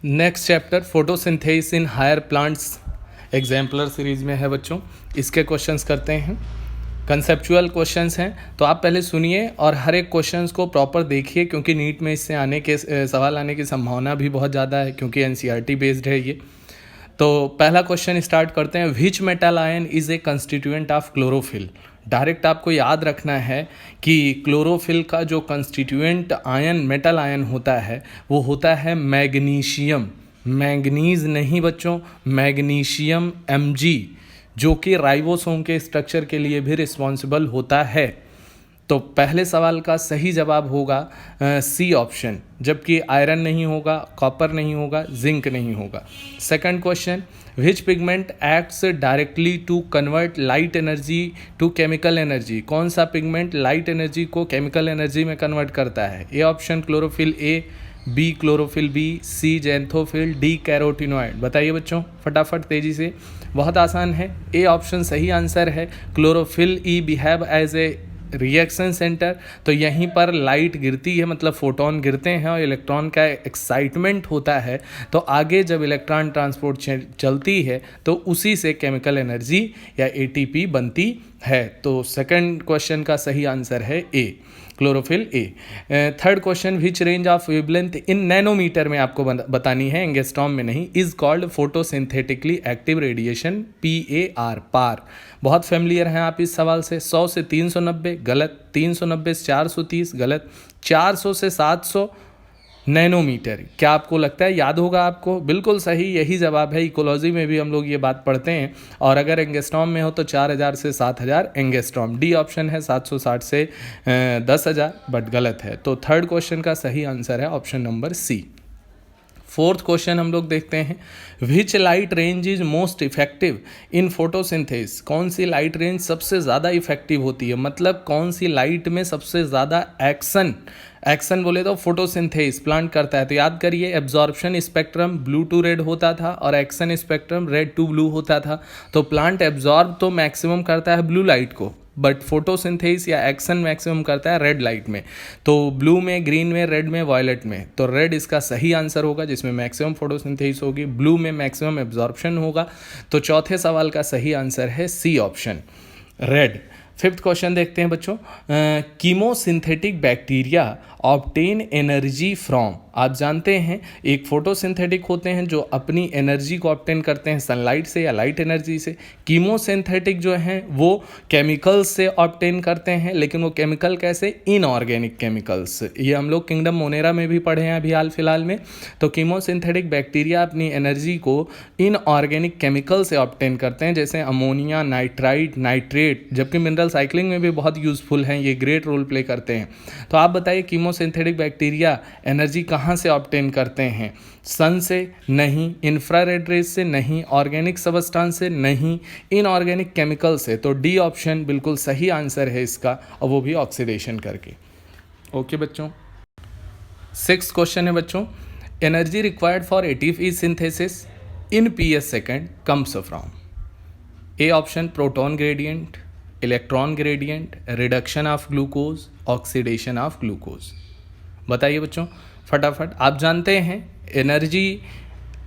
Next chapter photosynthesis in higher plants exemplar series में है बच्चों। इसके क्वेश्चंस करते हैं, कंसेप्चुअल क्वेश्चंस हैं, तो आप पहले सुनिए और हर एक क्वेश्चंस को प्रॉपर देखिए, क्योंकि नीट में इससे आने के सवाल आने की संभावना भी बहुत ज़्यादा है, क्योंकि एनसीईआरटी बेस्ड है ये। तो पहला क्वेश्चन स्टार्ट करते हैं। Which metal ion is a constituent of chlorophyll. Direct आपको याद रखना है कि क्लोरोफिल का जो कंस्टिट्यूएंट आयन मेटल आयन होता है वो होता है मैग्नीशियम। मैंगनीज नहीं बच्चों, मैग्नीशियम Mg, जो कि राइबोसोम के स्ट्रक्चर के लिए भी रिस्पॉन्सिबल होता है। तो पहले सवाल का सही जवाब होगा सी ऑप्शन, जबकि आयरन नहीं होगा, कॉपर नहीं होगा, जिंक नहीं होगा। Second question, which pigment acts directly to convert light energy to chemical energy. कौन सा पिगमेंट लाइट एनर्जी को केमिकल एनर्जी में कन्वर्ट करता है। A option chlorophyll A, B chlorophyll B, C xanthophyll, D carotenoid. बताइए बच्चों फटाफट तेजी से, बहुत आसान है। ए ऑप्शन सही आंसर है। Chlorophyll E behave as a reaction centre, तो यहीं पर लाइट गिरती है, मतलब फोटोन गिरते हैं और इलेक्ट्रॉन का एक्साइटमेंट होता है, तो आगे जब इलेक्ट्रॉन ट्रांसपोर्ट चलती है तो उसी से केमिकल एनर्जी या एटीपी बनती है। तो सेकंड क्वेश्चन का सही आंसर है A, chlorophyll A. Third question, which range of wavelength in nanometer में आपको बतानी है, एंगस्ट्रॉम में नहीं, is called photosynthetically active radiation, PAR, PAR. बहुत फेमिलियर हैं आप इस सवाल से। 100 से 390 गलत, 390 से 430 गलत, 400 से 700 नैनोमीटर। क्या आपको लगता है याद होगा आपको? बिल्कुल सही, यही जवाब है। इकोलॉजी में भी हम लोग ये बात पढ़ते हैं, और अगर एंगस्ट्रॉम में हो तो 4000 से 7000 एंगस्ट्रॉम। डी ऑप्शन है 760 से 10,000, बट गलत है। तो थर्ड क्वेश्चन का सही आंसर है option number C. Fourth question हम लोग देखते हैं, which light range is most effective in photosynthesis. कौन सी लाइट रेंज सबसे ज़्यादा इफेक्टिव होती है, मतलब कौन सी लाइट में सबसे ज़्यादा एक्शन बोले तो फोटोसिंथेसिस प्लांट करता है। तो याद करिए, absorption spectrum blue to red होता था और action spectrum red to blue होता था। तो प्लांट एब्जॉर्ब तो मैक्सिमम करता है ब्लू लाइट को, बट फोटोसिंथेसिस या एक्शन मैक्सिमम करता है रेड लाइट में। तो ब्लू में, ग्रीन में, रेड में, वायलेट में। तो रेड इसका सही आंसर होगा, जिसमें मैक्सिमम फोटोसिंथेसिस होगी। ब्लू में मैक्सिमम एब्जॉर्प्शन होगा। तो चौथे सवाल का सही आंसर है C option, red. Fifth question देखते हैं बच्चों, chemosynthetic bacteria obtain energy from. आप जानते हैं एक फोटोसिंथेटिक होते हैं जो अपनी एनर्जी को ऑब्टेन करते हैं सनलाइट से या लाइट एनर्जी से। कीमोसिंथेटिक जो हैं वो केमिकल्स से ऑब्टेन करते हैं, लेकिन वो केमिकल कैसे? Inorganic chemicals. ये हम लोग किंगडम मोनेरा में भी पढ़े हैं अभी हाल फिलहाल में। तो कीमोसिंथेटिक बैक्टीरिया अपनी एनर्जी को इनऑर्गेनिक केमिकल से ऑब्टेन करते हैं, जैसे अमोनिया, नाइट्राइट, नाइट्रेट, जबकि मिनरल साइक्लिंग में भी बहुत यूजफुल हैं, ये ग्रेट रोल प्ले करते हैं। तो आप बताइए कीमोसिंथेटिक बैक्टीरिया एनर्जी कहाँ से ऑब्टेन करते हैं? सन से नहीं, इंफ्रारेड रेज से नहीं, ऑर्गेनिक सबस्टांस से नहीं, इनऑर्गेनिक केमिकल से। तो डी ऑप्शन बिल्कुल सही आंसर है इसका, और वो भी ऑक्सीडेशन करके। ओके बच्चों, सिक्स्थ क्वेश्चन है बच्चों, energy required for ATP synthesis in PS second comes from. A option proton gradient, electron gradient, reduction of glucose, oxidation of glucose. बताइए बच्चों फटाफट। आप जानते हैं एनर्जी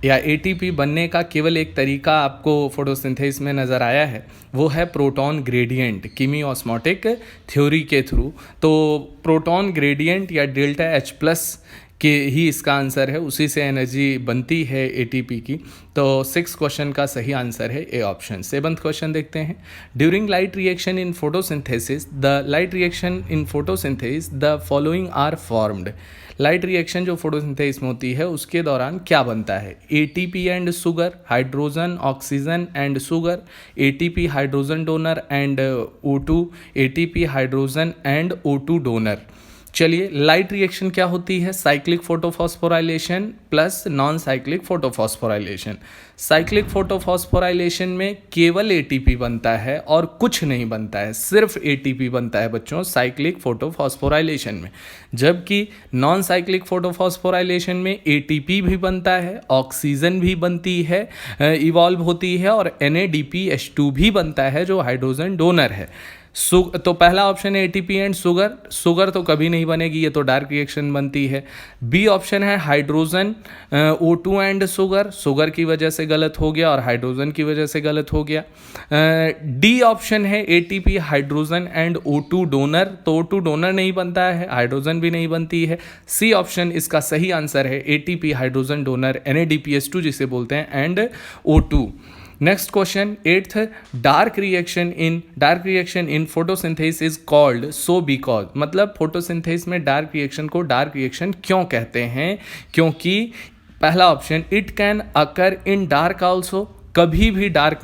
या एटीपी बनने का केवल एक तरीका आपको फोटोसिंथेसिस में नज़र आया है, वो है प्रोटॉन ग्रेडियंट, कीमी ऑस्मोटिक थ्योरी के थ्रू। तो प्रोटॉन ग्रेडियंट या डेल्टा H+ के ही इसका आंसर है, उसी से एनर्जी बनती है एटीपी की। तो सिक्स क्वेश्चन का सही आंसर है ए ऑप्शन। सेवंथ क्वेश्चन देखते हैं, during light reaction in photosynthesis the following are formed. Light reaction जो फोटोसिंथेसिस में होती है उसके दौरान क्या बनता है? ATP and sugar, hydrogen, oxygen and sugar, ATP hydrogen donor and O2, ATP hydrogen and O2 donor. चलिए, लाइट रिएक्शन क्या होती है? Cyclic photophosphorylation plus non cyclic photophosphorylation. Cyclic photophosphorylation में केवल एटीपी बनता है और कुछ नहीं बनता है, सिर्फ एटीपी बनता है बच्चों साइक्लिक फोटोफॉस्फोराइलेशन में। जबकि नॉन साइक्लिक फोटोफॉस्फोराइलेशन में एटीपी भी बनता है, ऑक्सीजन भी बनती है, इवॉल्व होती है, और NADPH2 भी बनता है जो हाइड्रोजन डोनर है। तो पहला ऑप्शन है एटीपी एंड शुगर, शुगर तो कभी नहीं बनेगी, ये तो डार्क रिएक्शन बनती है। बी ऑप्शन है hydrogen O2 and sugar, sugar की वजह से गलत हो गया और हाइड्रोजन की वजह से गलत हो गया। डी ऑप्शन है ATP hydrogen and O2 donor, तो O2 डोनर नहीं बनता है, हाइड्रोजन भी नहीं बनती है। सी ऑप्शन इसका सही आंसर है एटीपी हाइड्रोजन डोनर NADPH2 जिसे बोलते हैं and O2। Next question 8th, dark reaction in photosynthesis is called so because, मतलब फोटोसिंथेसिस में डार्क रिएक्शन को डार्क रिएक्शन क्यों कहते हैं? क्योंकि पहला option it can occur in dark also, कभी भी डार्क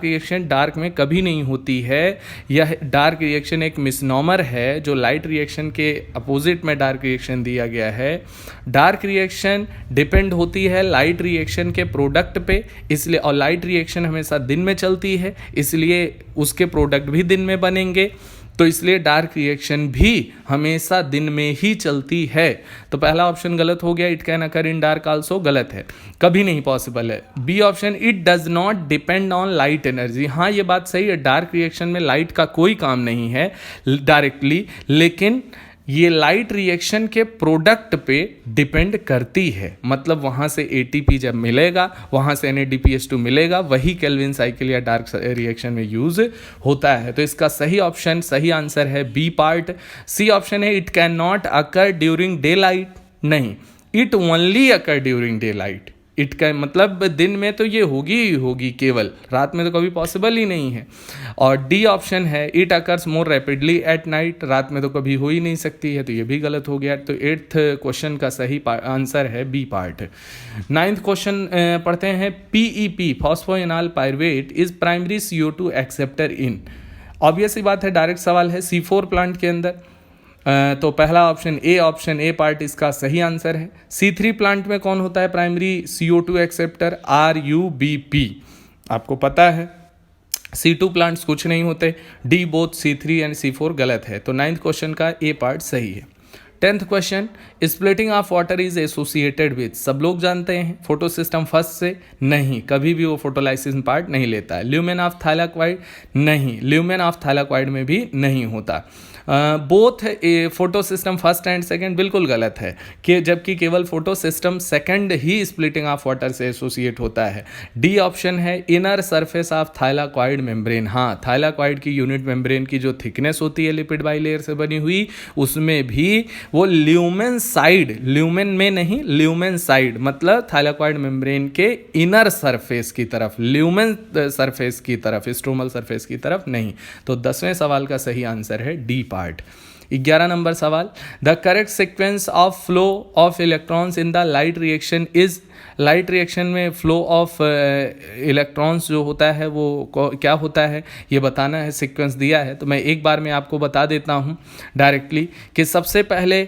रिएक्शन डार्क में कभी नहीं होती है। यह डार्क रिएक्शन एक मिसनॉमर है, जो लाइट रिएक्शन के अपोजिट में डार्क रिएक्शन दिया गया है। डार्क रिएक्शन डिपेंड होती है लाइट रिएक्शन के प्रोडक्ट पे, इसलिए, और लाइट रिएक्शन हमेशा दिन में चलती है, इसलिए उसके प्रोडक्ट भी दिन में बनेंगे, तो इसलिए डार्क रिएक्शन भी हमेशा दिन में ही चलती है। तो पहला ऑप्शन गलत हो गया, it can occur in dark also, गलत है, कभी नहीं पॉसिबल है। B option it does not depend on light energy, हाँ ये बात सही है, डार्क रिएक्शन में लाइट का कोई काम नहीं है डायरेक्टली, लेकिन ये लाइट रिएक्शन के प्रोडक्ट पे डिपेंड करती है, मतलब वहाँ से एटीपी जब मिलेगा, वहाँ से NADPH2 मिलेगा, वही केल्विन साइकिल या डार्क रिएक्शन में यूज होता है। तो इसका सही ऑप्शन, सही आंसर है बी पार्ट। सी ऑप्शन है it can not occur during daylight, नहीं, it only occur during daylight, it का मतलब दिन में तो ये होगी ही होगी, केवल रात में तो कभी पॉसिबल ही नहीं है। और डी ऑप्शन है it occurs more rapidly at night, रात में तो कभी हो ही नहीं सकती है, तो ये भी गलत हो गया। तो 8th क्वेश्चन का सही आंसर है बी पार्ट। 9th क्वेश्चन पढ़ते हैं, PEP phosphoenol pyruvate is primary CO2 acceptor in, obvious ही बात है, डायरेक्ट सवाल है, C4 प्लांट के अंदर। तो पहला ऑप्शन ए पार्ट इसका सही आंसर है। C3 प्लांट में कौन होता है प्राइमरी CO2 एक्सेप्टर? RUBP, आपको पता है। C2 प्लांट्स कुछ नहीं होते। D both C3 and C4 गलत है, तो 9th क्वेश्चन का ए पार्ट सही है। 10th question, splitting of water is associated with, सब लोग जानते हैं, फोटो सिस्टम फर्स्ट से, नहीं, कभी भी वो फोटोलाइसिस में पार्ट नहीं लेता है। ल्यूमेन ऑफ थाइलाक्वाइड, नहीं, ल्यूमेन ऑफ थाइलाक्वाइड में भी नहीं होता। Both photo system first and second, बिल्कुल गलत है, कि जबकि केवल photo system second he splitting of water से एसोसिएट होता है। डी ऑप्शन है inner surface of thylakoid membrane, हाँ, थाइलाक्वाइड की यूनिट मेम्ब्रेन की जो थिकनेस होती है लिपिड बाइलेयर से बनी हुई, उसमें भी वो ल्यूमेन साइड, ल्यूमेन में नहीं, ल्यूमेन साइड, मतलब थाइलाक्वाइड मेम्ब्रेन के इनर सरफेस की तरफ, ल्यूमेन सरफेस की तरफ, स्ट्रोमल सरफेस की तरफ नहीं। तो 10वें सवाल का सही आंसर है डी पार्ट। 11 नंबर सवाल, the correct sequence of flow of electrons in the light reaction is, light reaction में फ्लो ऑफ इलेक्ट्रॉन्स जो होता है वो क्या होता है, ये बताना है, सीक्वेंस दिया है, तो मैं एक बार में आपको बता देता हूँ डायरेक्टली कि सबसे पहले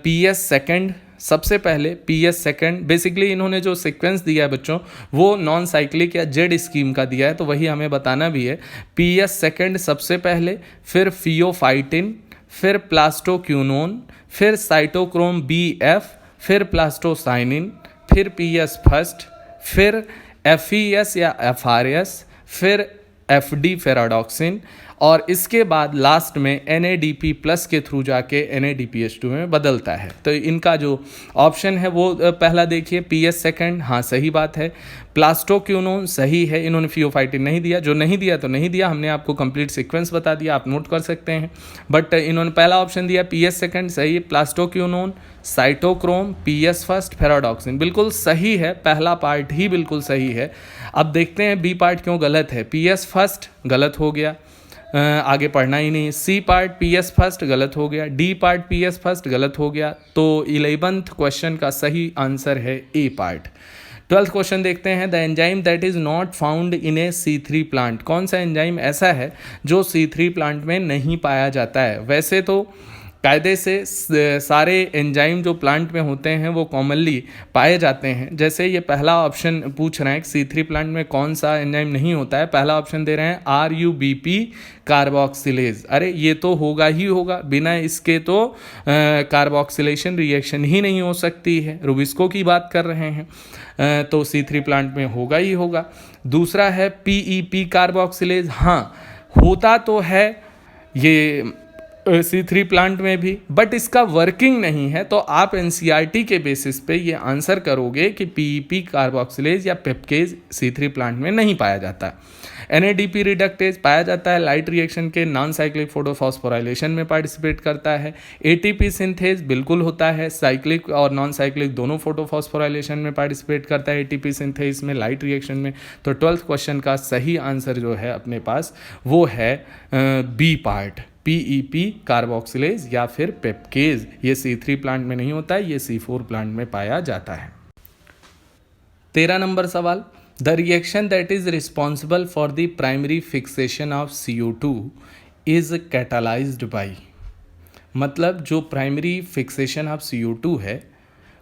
PS सेकेंड, सबसे पहले PS सेकेंड, बेसिकली इन्होंने जो सीक्वेंस दिया है बच्चों वो नॉन साइक्लिक या जेड स्कीम का दिया है, तो वही हमें बताना भी है। PS सेकेंड सबसे पहले, फिर फियोफाइटिन, फिर प्लास्टोक्यूनोन, फिर साइटोक्रोम BF, फिर प्लास्टोसाइनिन, फिर PS फर्स्ट, फिर FES या FRS, फिर FD फेराडॉक्सिन, और इसके बाद लास्ट में NADP प्लस के थ्रू जाके NADPH2 में बदलता है। तो इनका जो ऑप्शन है वो पहला देखिए, PS सेकेंड, हाँ सही बात है। प्लास्टोक्यूनोन सही है, इन्होंने फियोफाइटिन नहीं दिया, जो नहीं दिया तो नहीं दिया, हमने आपको कंप्लीट सीक्वेंस बता दिया, आप नोट कर सकते हैं, बट इन्होंने पहला ऑप्शन दिया PS सेकेंड, सही है। प्लास्टोक्यूनोन, साइटोक्रोम, PS फर्स्ट, फेराडॉक्सिन, बिल्कुल सही है, पहला पार्ट ही बिल्कुल सही है। अब देखते हैं बी पार्ट क्यों गलत है। PS फर्स्ट गलत हो गया, आगे पढ़ना ही नहीं। सी पार्ट PS फर्स्ट गलत हो गया, डी पार्ट PS फर्स्ट गलत हो गया, तो 11th क्वेश्चन का सही आंसर है ए पार्ट। 12th क्वेश्चन देखते हैं, the enzyme that is not found in A C3 plant, कौन सा एंजाइम ऐसा है जो C3 प्लांट में नहीं पाया जाता है? वैसे तो कायदे से सारे एंजाइम जो प्लांट में होते हैं वो कॉमनली पाए जाते हैं। जैसे ये पहला ऑप्शन पूछ रहे हैं कि C3 प्लांट में कौन सा एंजाइम नहीं होता है, पहला ऑप्शन दे रहे हैं RUBP कार्बोक्सिलेज, अरे ये तो होगा ही होगा, बिना इसके तो कार्बोक्सिलेशन रिएक्शन ही नहीं हो सकती है, रुबिस्को की बात कर रहे हैं, तो C3 प्लांट में होगा ही होगा। दूसरा है PEP कार्बोक्सिलेज, हाँ होता तो है ये C3 प्लांट में भी, बट इसका वर्किंग नहीं है। तो आप NCERT के बेसिस पे ये आंसर करोगे कि PEP कार्बोक्सिलेज या पेप्केज C3 प्लांट में नहीं पाया जाता है। NADP रिडक्टेज पाया जाता है लाइट रिएक्शन के नॉन साइक्लिक फोटोफॉस्फोराइलेशन में पार्टिसिपेट करता है। ATP सिंथेज बिल्कुल होता है, साइक्लिक और नॉन साइक्लिक दोनों फोटोफॉस्फोराइलेशन में पार्टिसिपेट करता है ATP सिंथेज में लाइट रिएक्शन में। तो 12th क्वेश्चन का सही आंसर जो है अपने पास वो है बी पार्ट, PEP कार्बोक्सिलेज या फिर पेप्केज। ये C3 प्लांट में नहीं होता है, ये C4 प्लांट में पाया जाता है। 13 नंबर सवाल, the reaction that is responsible for the primary fixation of CO2 is catalysed by. मतलब जो प्राइमरी फिक्सेशन ऑफ CO2 है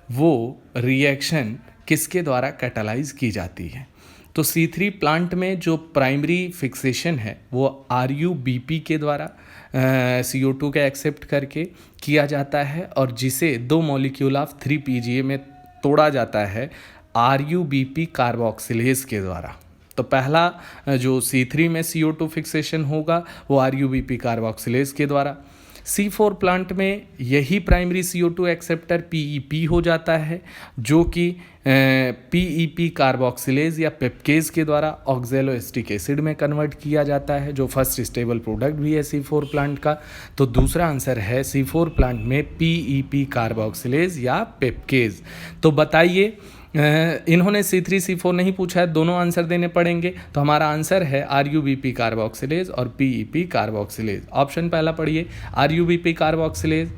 वो रिएक्शन किसके द्वारा कैटालाइज की जाती है। तो C3 प्लांट में जो प्राइमरी फिक्सेशन है वो RUBP के द्वारा CO2 के एक्सेप्ट करके किया जाता है, और जिसे 2 मॉलिक्यूल ऑफ 3PGA में तोड़ा जाता है RUBP कार्बोक्सिलेज के द्वारा। तो पहला जो C3 में CO2 फिक्सेशन होगा वो RUBP कार्बोक्सिलेज के द्वारा। C4 प्लांट में यही प्राइमरी CO2 एक्सेप्टर PEP हो जाता है, जो कि PEP कार्बोक्सिलेज या पेप्केज के द्वारा ऑक्जेलोएसिटिक एसिड में कन्वर्ट किया जाता है, जो फर्स्ट स्टेबल प्रोडक्ट भी है C4 प्लांट का। तो दूसरा आंसर है C4 प्लांट में PEP कार्बोक्सिलेज या पेप्केज। तो बताइए, इन्होंने C3 C4 नहीं पूछा है, दोनों आंसर देने पड़ेंगे। तो हमारा आंसर है RUBP कार्बोक्सिलेज और PEP कार्बोक्सिलेज। ऑप्शन पहला पढ़िए, RUBP कार्बोक्सिलेज,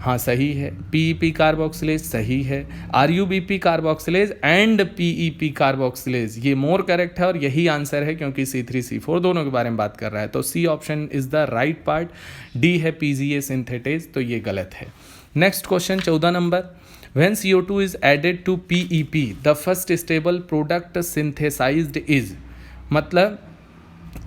हाँ सही है। PEP कार्बोक्सिलेज सही है। RUBP carboxylase and PEP carboxylase ये मोर करेक्ट है और यही आंसर है, क्योंकि C3 C4 दोनों के बारे में बात कर रहा है। तो C option is the right part. D है PGA सिंथेटेज, तो ये गलत है। Next question 14 number, when CO2 is added to PEP the first stable product synthesized is। मतलब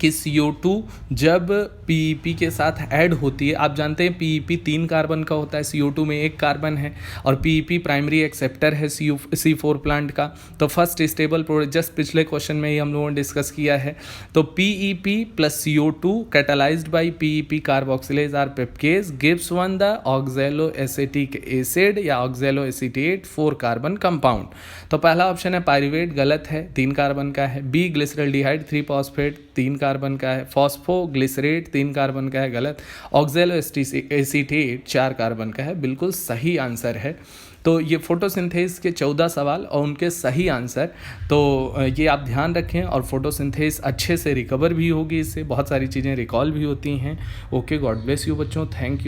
कि CO2 जब PEP के साथ ऐड होती है, आप जानते हैं PEP 3 कार्बन का होता है, CO2 में 1 कार्बन है, और PEP प्राइमरी एक्सेप्टर है C4 प्लांट का। तो फर्स्ट स्टेबल प्रोडक्ट जस्ट पिछले क्वेश्चन में ही हम लोगों ने डिस्कस किया है। तो PEP plus CO2 catalysed by PEP carboxylase or PEPcase gives one the oxaloacetic acid या ऑक्जेलोएसिटेट 4 कार्बन कंपाउंड। तो पहला ऑप्शन है पाइरुवेट, गलत है, 3 कार्बन का है। B ग्लिसरल्डिहाइड 3 फॉस्फेट 3 कार्बन का है। फॉस्फोग्लिसरेट 3 कार्बन का है, गलत। ऑक्जेलोएसिटेट 4 कार्बन का है, बिल्कुल सही आंसर है। तो ये फोटोसिंथेसिस के 14 सवाल और उनके सही आंसर, तो ये आप ध्यान रखें। और फोटोसिंथेसिस अच्छे से रिकवर भी होगी, इससे बहुत सारी चीज़ें रिकॉल भी होती हैं। ओके, गॉड ब्लेस यू बच्चों, थैंक यू।